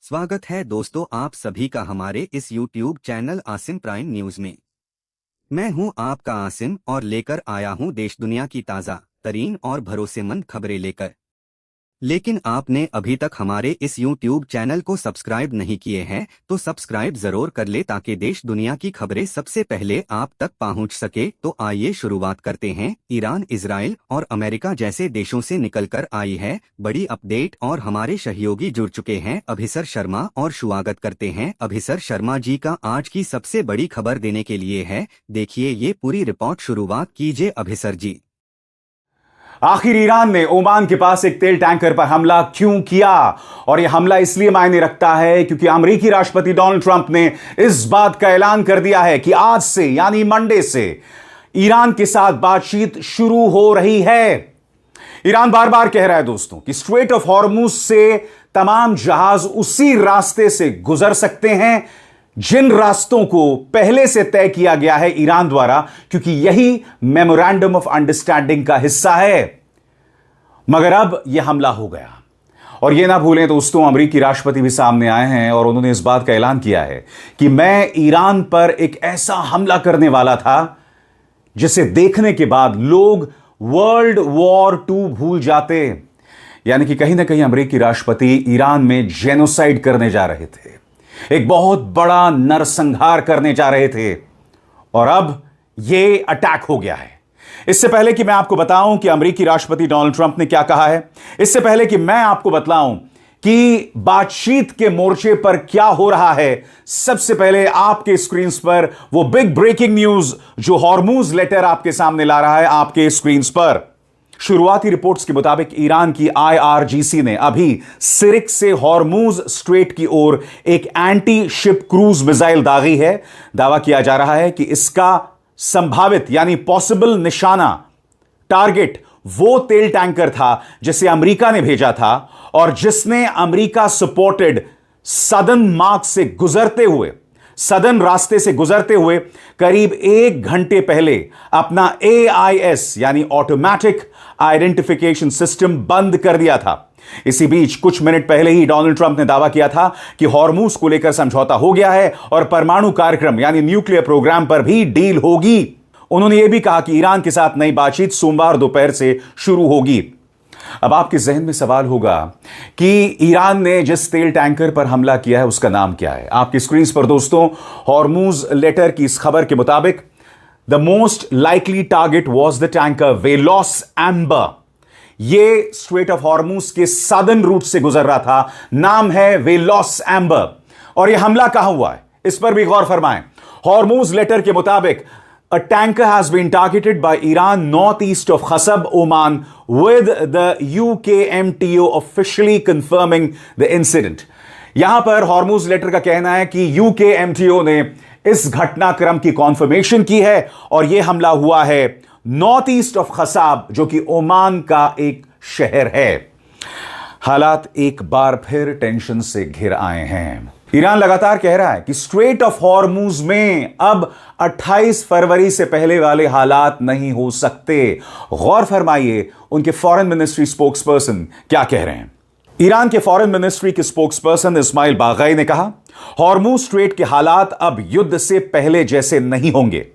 स्वागत है दोस्तों आप सभी का हमारे इस YouTube channel Asim prime news में। मैं हूं आपका आसिम और लेकर आया हूं देश दुनिया की ताज़ा तरीन और भरोसेमंद खबरें लेकर। लेकिन आपने अभी तक हमारे इस YouTube चैनल को सब्सक्राइब नहीं किए हैं तो सब्सक्राइब जरूर कर ले ताकि देश दुनिया की खबरें सबसे पहले आप तक पहुंच सके। तो आइए शुरुआत करते हैं। ईरान, इजराइल और अमेरिका जैसे देशों से निकलकर आई है बड़ी अपडेट और हमारे सहयोगी जुड़ चुके हैं अभिसर शर्मा और स्वागत करते हैं अभिसर शर्मा जी का आज की सबसे बड़ी खबर देने के लिए है। देखिए ये पूरी रिपोर्ट, शुरुआत कीजिए अभिसर जी। आखिर ईरान ने ओमान के पास एक तेल टैंकर पर हमला क्यों किया? और यह हमला इसलिए मायने रखता है क्योंकि अमेरिकी राष्ट्रपति डोनाल्ड ट्रंप ने इस बात का ऐलान कर दिया है कि आज से यानी मंडे से ईरान के साथ बातचीत शुरू हो रही है। ईरान बार बार कह रहा है दोस्तों कि स्ट्रेट ऑफ हॉर्मुज से तमाम जहाज उसी रास्ते से गुजर सकते हैं जिन रास्तों को पहले से तय किया गया है ईरान द्वारा, क्योंकि यही मेमोरेंडम ऑफ अंडरस्टैंडिंग का हिस्सा है। मगर अब यह हमला हो गया और यह ना भूलें दोस्तों, अमेरिकी राष्ट्रपति भी सामने आए हैं और उन्होंने इस बात का ऐलान किया है कि मैं ईरान पर एक ऐसा हमला करने वाला था जिसे देखने के बाद लोग वर्ल्ड वॉर 2 भूल जाते। यानी कि कहीं ना कहीं अमेरिकी राष्ट्रपति ईरान में जेनोसाइड करने जा रहे थे, एक बहुत बड़ा नरसंहार करने जा रहे थे और अब यह अटैक हो गया है। इससे पहले कि मैं आपको बताऊं कि अमेरिकी राष्ट्रपति डोनाल्ड ट्रंप ने क्या कहा है, इससे पहले कि मैं आपको बतलाऊं कि बातचीत के मोर्चे पर क्या हो रहा है, सबसे पहले आपके स्क्रीन पर वो बिग ब्रेकिंग न्यूज जो हॉर्मुज लेटर आपके सामने ला रहा है आपके स्क्रीन पर। शुरुआती रिपोर्ट्स के मुताबिक ईरान की IRGC ने अभी सिरिक से हॉर्मुज स्ट्रेट की ओर एक एंटी शिप क्रूज मिसाइल दागी है। दावा किया जा रहा है कि इसका संभावित यानी पॉसिबल निशाना, टारगेट वो तेल टैंकर था जिसे अमेरिका ने भेजा था और जिसने अमेरिका सपोर्टेड सदर्न मार्ग से गुजरते हुए, सदर्न रास्ते से गुजरते हुए करीब 1 घंटे पहले अपना AIS यानी ऑटोमेटिक आइडेंटिफिकेशन सिस्टम बंद कर दिया था। इसी बीच कुछ मिनट पहले ही डोनाल्ड ट्रंप ने दावा किया था कि हॉर्मुज को लेकर समझौता हो गया है और परमाणु कार्यक्रम यानी न्यूक्लियर प्रोग्राम पर भी डील होगी। उन्होंने यह भी कहा कि ईरान के साथ नई बातचीत सोमवार दोपहर से शुरू होगी। अब आपके जहन में सवाल होगा कि ईरान ने जिस तेल टैंकर पर हमला किया है उसका नाम क्या है। आपकी स्क्रीन पर दोस्तों हॉर्मुज लेटर की इस खबर के मुताबिक the most likely target was the tanker वेलोस amber. यह स्ट्रेट ऑफ हॉर्मुज के सदर्न रूट से गुजर रहा था, नाम है वेलोस एम्बर। और यह हमला कहां हुआ है इस पर भी गौर फरमाएं। हॉर्मुज लेटर के मुताबिक a tanker has been targeted by Iran northeast of Khasab, Oman, with the UKMTO officially confirming the incident. यहां पर हॉर्मुज लेटर का कहना है कि UKMTO ने इस घटनाक्रम की कॉन्फर्मेशन की है और यह हमला हुआ है नॉर्थ ईस्ट ऑफ खसाब जो कि ओमान का एक शहर है। हालात एक बार फिर टेंशन से घिर आए हैं। ईरान लगातार कह रहा है कि स्ट्रेट ऑफ हॉर्मुज में अब 28 फरवरी से पहले वाले हालात नहीं हो सकते। गौर फरमाइए उनके फॉरेन मिनिस्ट्री स्पोक्सपर्सन क्या कह रहे हैं। ईरान के फॉरेन मिनिस्ट्री के स्पोक्सपर्सन इस्माइल बागाई ने कहा, हॉर्मुज स्ट्रेट के हालात अब युद्ध से पहले जैसे नहीं होंगे।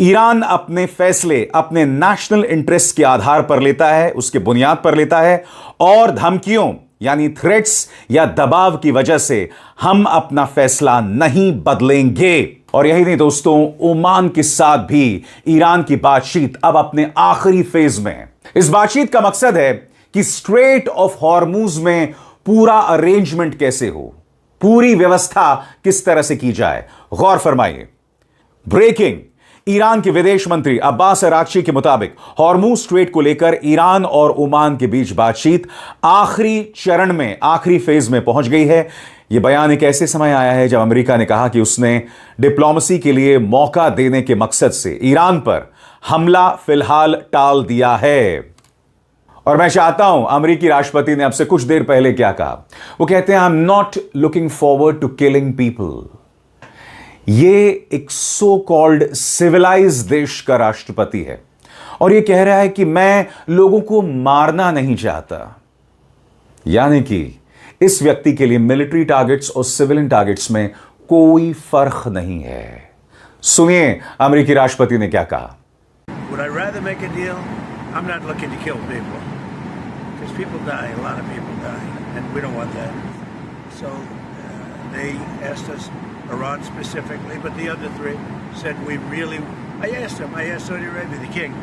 ईरान अपने फैसले अपने नेशनल इंटरेस्ट के आधार पर लेता है, उसके बुनियाद पर लेता है और धमकियों यानी थ्रेट्स या दबाव की वजह से हम अपना फैसला नहीं बदलेंगे। और यही नहीं दोस्तों, ओमान के साथ भी ईरान की बातचीत अब अपने आखिरी फेज में है। इस बातचीत का मकसद है कि स्ट्रेट ऑफ हॉर्मुज में पूरा अरेंजमेंट कैसे हो, पूरी व्यवस्था किस तरह से की जाए। गौर फरमाइए, ब्रेकिंग, ईरान के विदेश मंत्री अब्बास अराक्ची के मुताबिक हॉर्मुज स्ट्रेट को लेकर ईरान और ओमान के बीच बातचीत आखिरी चरण में, आखिरी फेज में पहुंच गई है। यह बयान एक ऐसे समय आया है जब अमेरिका ने कहा कि उसने डिप्लोमेसी के लिए मौका देने के मकसद से ईरान पर हमला फिलहाल टाल दिया है। और मैं चाहता हूं, अमेरिकी राष्ट्रपति ने अब से कुछ देर पहले क्या कहा, वो कहते हैं I am not looking forward to killing people. ये एक सो कॉल्ड सिविलाइज देश का राष्ट्रपति है और ये कह रहा है कि मैं लोगों को मारना नहीं चाहता। यानी कि इस व्यक्ति के लिए मिलिट्री टारगेट्स और सिविलियन टारगेट्स में कोई फर्क नहीं है। सुनिए अमेरिकी राष्ट्रपति ने क्या कहा। Would I rather make a deal? I'm not looking to kill people because people die, a lot of people die, and we don't want that. So they asked us, Iran specifically, but the other three said we really. I asked Saudi Arabia, the king.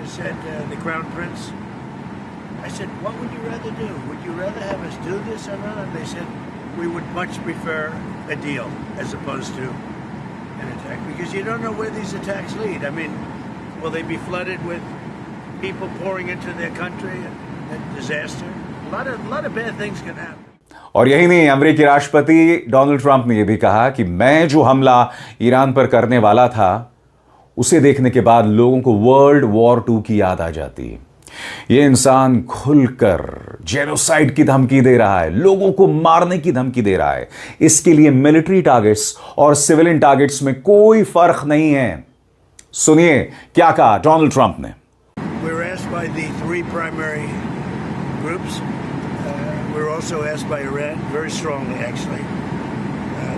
I said, the crown prince. I said, what would you rather do? Would you rather have us do this or not? And they said, we would much prefer a deal as opposed to an attack because you don't know where these attacks lead. I mean, will they be flooded with people pouring into their country and disaster? A lot of bad things can happen. और यही नहीं, अमेरिकी राष्ट्रपति Donald Trump ने यह भी कहा कि मैं जो हमला ईरान पर करने वाला था उसे देखने के बाद लोगों को वर्ल्ड वॉर 2 की याद आ जाती है। यह इंसान खुलकर जेनोसाइड की धमकी दे रहा है, लोगों को मारने की धमकी दे रहा है। इसके लिए मिलिट्री टारगेट्स और सिविलियन टारगेट्स में कोई फर्क नहीं है। सुनिए क्या कहा डोनाल्ड ट्रंप ने। We're asked by the three primary groups. We're also asked by Iran very strongly, actually.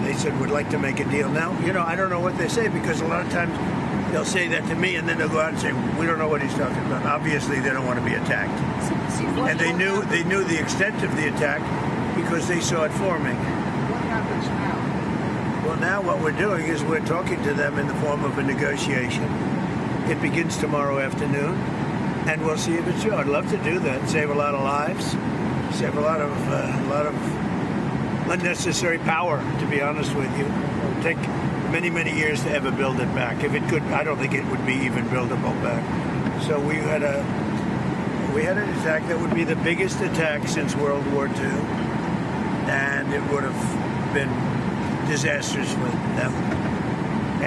They said we'd like to make a deal. Now, I don't know what they say because a lot of times they'll say that to me and then they'll go out and say we don't know what he's talking about. Obviously, they don't want to be attacked, and they knew the extent of the attack because they saw it forming. What happens now? Well, now what we're doing is we're talking to them in the form of a negotiation. It begins tomorrow afternoon, and we'll see if it's true. I'd love to do that, save a lot of lives, save a lot of unnecessary power. To be honest with you, it would take many, many years to ever build it back. If it could, I don't think it would be even buildable back. So we had an attack that would be the biggest attack since World War II, and it would have been disastrous for them,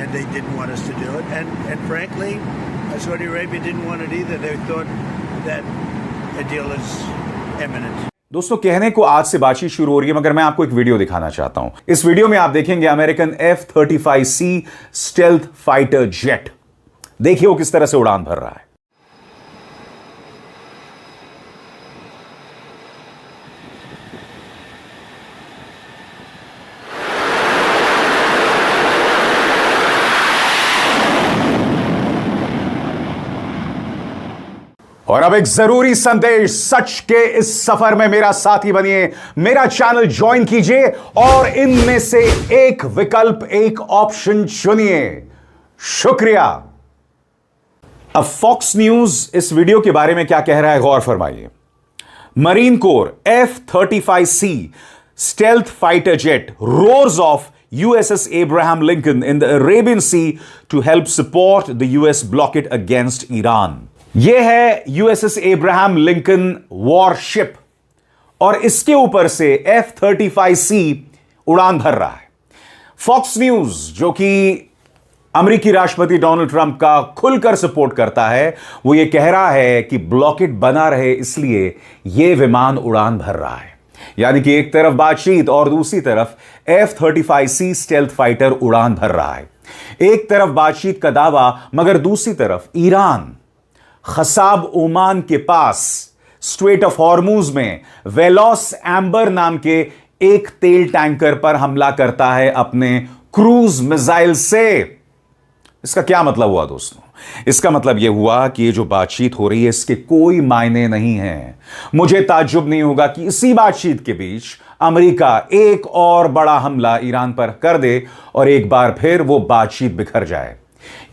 and they didn't want us to do it. And frankly, Saudi Arabia didn't want it either. They thought that a deal is imminent. दोस्तों कहने को आज से बातचीत शुरू हो रही है, मगर मैं आपको एक वीडियो दिखाना चाहता हूं। इस वीडियो में आप देखेंगे American F-35C stealth fighter jet. देखिए वो किस तरह से उड़ान भर रहा है। और अब एक जरूरी संदेश, सच के इस सफर में मेरा साथी बनिए, मेरा चैनल ज्वाइन कीजिए और इनमें से एक विकल्प, एक ऑप्शन चुनिए। शुक्रिया। अब फॉक्स न्यूज इस वीडियो के बारे में क्या कह रहा है, गौर फरमाइए। Marine core F-35C stealth fighter jet roars off USS Abraham Lincoln in the Arabian Sea to help support the US blockade against Iran। यह है USS Abraham Lincoln वॉरशिप और इसके ऊपर से F-35C उड़ान भर रहा है। फॉक्स न्यूज जो कि अमेरिकी राष्ट्रपति डोनाल्ड ट्रंप का खुलकर सपोर्ट करता है, वो ये कह रहा है कि ब्लॉकेड बना रहे इसलिए यह विमान उड़ान भर रहा है। यानी कि एक तरफ बातचीत और दूसरी तरफ F-35C स्टेल्थ फाइटर उड़ान भर रहा है। एक तरफ बातचीत का दावा, मगर दूसरी तरफ ईरान खसाब ओमान के पास स्ट्रेट ऑफ हॉर्मूज में वेलोस एम्बर नाम के एक तेल टैंकर पर हमला करता है अपने क्रूज मिसाइल से। इसका क्या मतलब हुआ दोस्तों? इसका मतलब यह हुआ कि ये जो बातचीत हो रही है इसके कोई मायने नहीं है। मुझे ताज्जुब नहीं होगा कि इसी बातचीत के बीच अमेरिका एक और बड़ा हमला ईरान पर कर दे और एक बार फिर वो बातचीत बिखर जाए।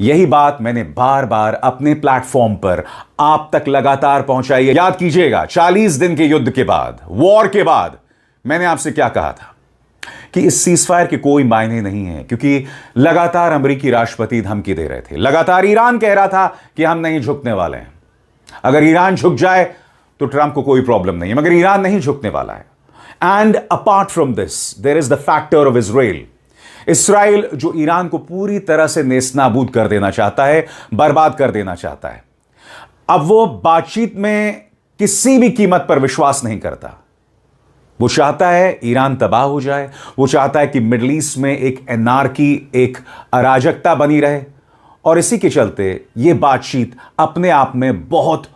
यही बात मैंने बार बार अपने प्लेटफॉर्म पर आप तक लगातार पहुंचाई है। याद कीजिएगा 40 दिन के युद्ध के बाद, वॉर के बाद, मैंने आपसे क्या कहा था कि इस सीजफायर के कोई मायने नहीं है, क्योंकि लगातार अमेरिकी राष्ट्रपति धमकी दे रहे थे, लगातार ईरान कह रहा था कि हम नहीं झुकने वाले हैं। अगर ईरान झुक जाए तो ट्रंप को कोई प्रॉब्लम नहीं है, मगर ईरान नहीं झुकने वाला है। And apart from this there is the factor of Israel. Israel जो ईरान को पूरी तरह से नेस्तनाबूद कर देना चाहता है, बर्बाद कर देना चाहता है। अब वो बातचीत में किसी भी कीमत पर विश्वास नहीं करता। वो चाहता है ईरान तबाह हो जाए, वो चाहता है कि मिडिल ईस्ट में एक एनार्की, एक अराजकता बनी रहे, और इसी के चलते यह बातचीत अपने आप में बहुत